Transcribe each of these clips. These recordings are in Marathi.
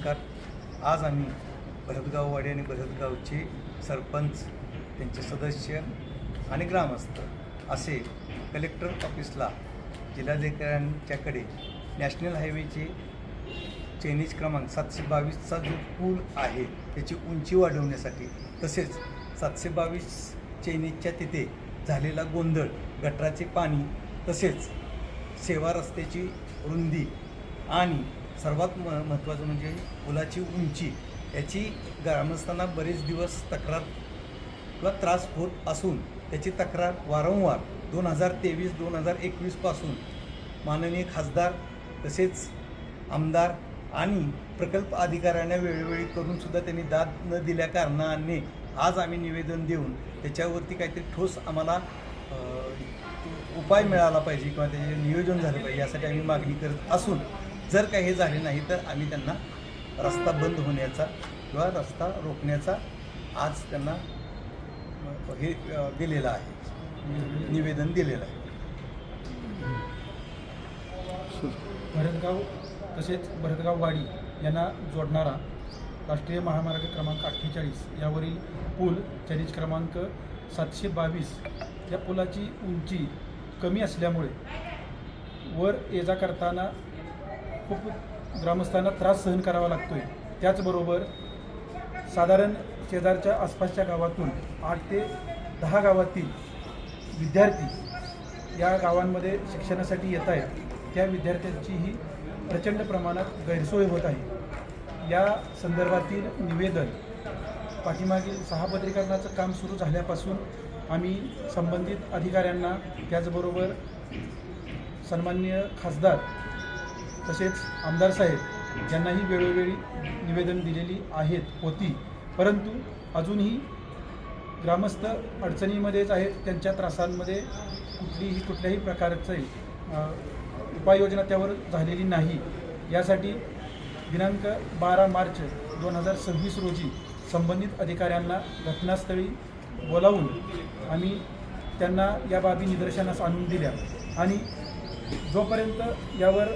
नमस्कार. आज आम्ही भरतगाववाडी आणि भरतगावचे सरपंच, त्यांचे सदस्य आणि ग्रामस्थ असे कलेक्टर ऑफिसला जिल्हाधिकाऱ्यांच्याकडे नॅशनल हायवेचे चेनीज क्रमांक 722चा जो पूल आहे त्याची उंची वाढवण्यासाठी, तसेच 722 चेनीजच्या तिथे झालेला गोंधळ, गटाराचे पाणी, तसेच सेवा रस्त्याची रुंदी आणि सर्वात महत्त्वाचं म्हणजे पुलाची उंची, याची ग्रामस्थांना बरेच दिवस तक्रार किंवा त्रास होत असून त्याची तक्रार वारंवार 2023-2021 पासून माननीय खासदार तसेच आमदार आणि प्रकल्प अधिकाऱ्यांना वेळोवेळी करूनसुद्धा त्यांनी दाद न दिल्या कारणाने आज आम्ही निवेदन देऊन त्याच्यावरती काहीतरी ठोस आम्हाला उपाय मिळाला पाहिजे किंवा त्याचे नियोजन झालं पाहिजे यासाठी आम्ही मागणी करत असून, जर काही हे झाले नाही तर आम्ही त्यांना रस्ता बंद होण्याचा किंवा रस्ता रोखण्याचा आज त्यांना हे दिलेलं आहे, निवेदन दिलेलं आहे. भरतगाव तसेच भरतगाववाडी यांना जोडणारा राष्ट्रीय महामार्ग क्रमांक 48 यावरील पूल चॅलेंज क्रमांक 722 या पुलाची उंची कमी असल्यामुळे वर ये जा करताना खूप ग्रामस्थांना त्रास सहन करावा लागतो आहे. त्याचबरोबर साधारण शेजारच्या आसपासच्या गावातून 8 ते 10 गावातील विद्यार्थी या गावांमध्ये शिक्षणासाठी येत आहेत. त्या विद्यार्थ्यांचीही प्रचंड प्रमाणात गैरसोय होत आहे. या संदर्भातील निवेदन पाठीमागील 6 पत्रीकरणाचं काम सुरू झाल्यापासून आम्ही संबंधित अधिकाऱ्यांना, त्याचबरोबर सन्माननीय खासदार तसेच आमदार साहेब यांनाही वेळोवेळी निवेदन दिलेली होती, परंतु अजूनही ग्रामस्थ अडचणीमध्येच आहेत. त्यांच्या त्रासांमध्ये कुठल्याही प्रकारचे उपाययोजना त्यावर झालेली नाही. यासाठी दिनांक 12 मार्च 2026 रोजी संबंधित अधिकाऱ्यांना घटनास्थळी बोलावून आम्ही त्यांना या बाबी निदर्शनास आणून दिल्या आणि जोपर्यंत यावर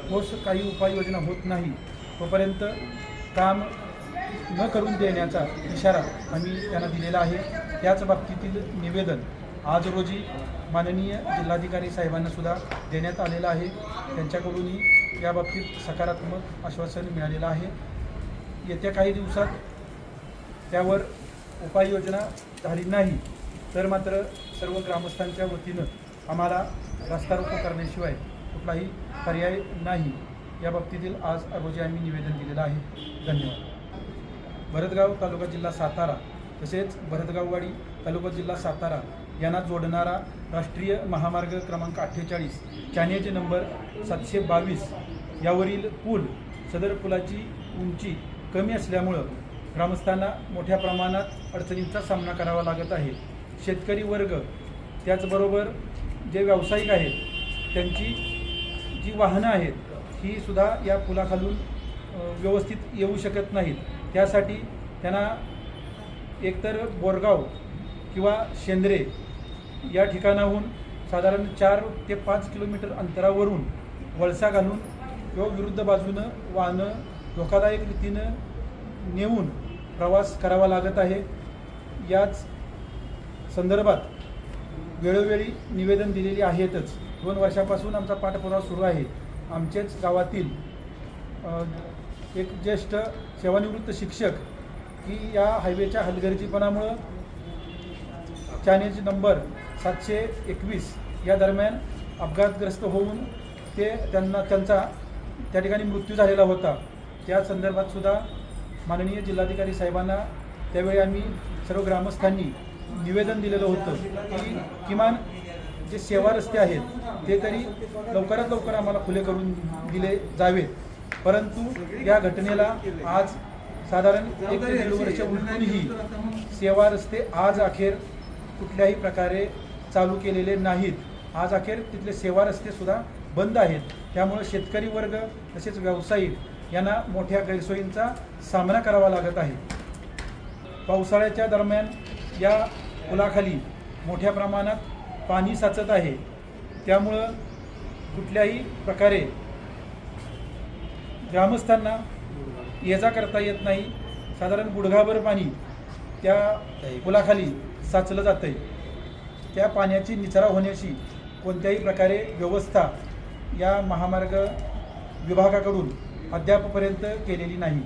ठोस काही उपाययोजना होत नाही तोपर्यंत काम न करून देण्याचा इशारा आम्ही त्यांना दिलेला आहे. त्याच बाबतीतील निवेदन आज रोजी माननीय जिल्हाधिकारी साहेबांनासुद्धा देण्यात आलेलं आहे. त्यांच्याकडूनही याबाबतीत सकारात्मक आश्वासन मिळालेलं आहे. येत्या काही दिवसात त्यावर उपाययोजना झाली नाही तर मात्र सर्व ग्रामस्थांच्या वतीनं आम्हाला रस्ता रोको करण्याशिवाय कुठलाही पर्याय नाही. या बाबतीतील आज रोजी आम्ही निवेदन दिलेलं आहे. धन्यवाद. भरतगाव तालुका जिल्हा सातारा तसेच भरतगाववाडी तालुका जिल्हा सातारा यांना जोडणारा राष्ट्रीय महामार्ग क्रमांक 48 चॅनेज नंबर 722 यावरील पूल, सदर पुलाची उंची कमी असल्यामुळं ग्रामस्थांना मोठ्या प्रमाणात अडचणींचा सामना करावा लागत आहे. शेतकरी वर्ग त्याचबरोबर जे व्यावसायिक आहेत त्यांची जी वाहनं आहेत ही सुद्धा या पुलाखालून व्यवस्थित येऊ शकत नाहीत. त्यासाठी त्यांना एकतर बोरगाव किंवा शेंद्रे या ठिकाणाहून साधारण 4 ते 5 किलोमीटर अंतरावरून वळसा घालून किंवा विरुद्ध बाजूनं वाहनं धोकादायक रीतीनं नेऊन प्रवास करावा लागत आहे. याच संदर्भात वेळोवेळी निवेदन दिलेली आहेतच. 2 वर्षापासून आमचा पाठपुरावा सुरू आहे. आमचेच गावातील एक ज्येष्ठ सेवानिवृत्त शिक्षक की या हायवेच्या हलगर्जीपणामुळं चॅनेज नंबर 721 या दरम्यान अपघातग्रस्त होऊन त्यांचा त्या ठिकाणी मृत्यू झालेला होता. त्या संदर्भात सुद्धा माननीय जिल्हाधिकारी साहेबांना त्यावेळी आम्ही सर्व ग्रामस्थांनी निवेदन दिलेलं होतं की किमान जे सेवा रस्ते आहेत ते तरी लवकरात लवकर आम्हाला खुले करून दिले जावेत. परंतु या घटनेला आज साधारण 1 ते 1.5 वर्ष उलटूनही सेवा रस्ते आज अखेर कुठल्याही प्रकारे चालू केलेले नाहीत. आज अखेर तिथले सेवा रस्ते सुद्धा बंद आहेत. त्यामुळे शेतकरी वर्ग तसेच व्यावसायिक यांना मोठ्या गैरसोयींचा सामना करावा लागत आहे. पावसाळ्याच्या दरम्यान या पुलाखाली मोठ्या प्रमाणात पाणी साचत आहे. त्यामुळं कुठल्याही प्रकारे ग्रामस्थांना ये जा करता येत नाही. साधारण गुडघाभर पाणी त्या पुलाखाली साचलं जातं आहे. त्या पाण्याची निचरा होण्याची कोणत्याही प्रकारे व्यवस्था या महामार्ग विभागाकडून अद्यापपर्यंत केलेली नाही.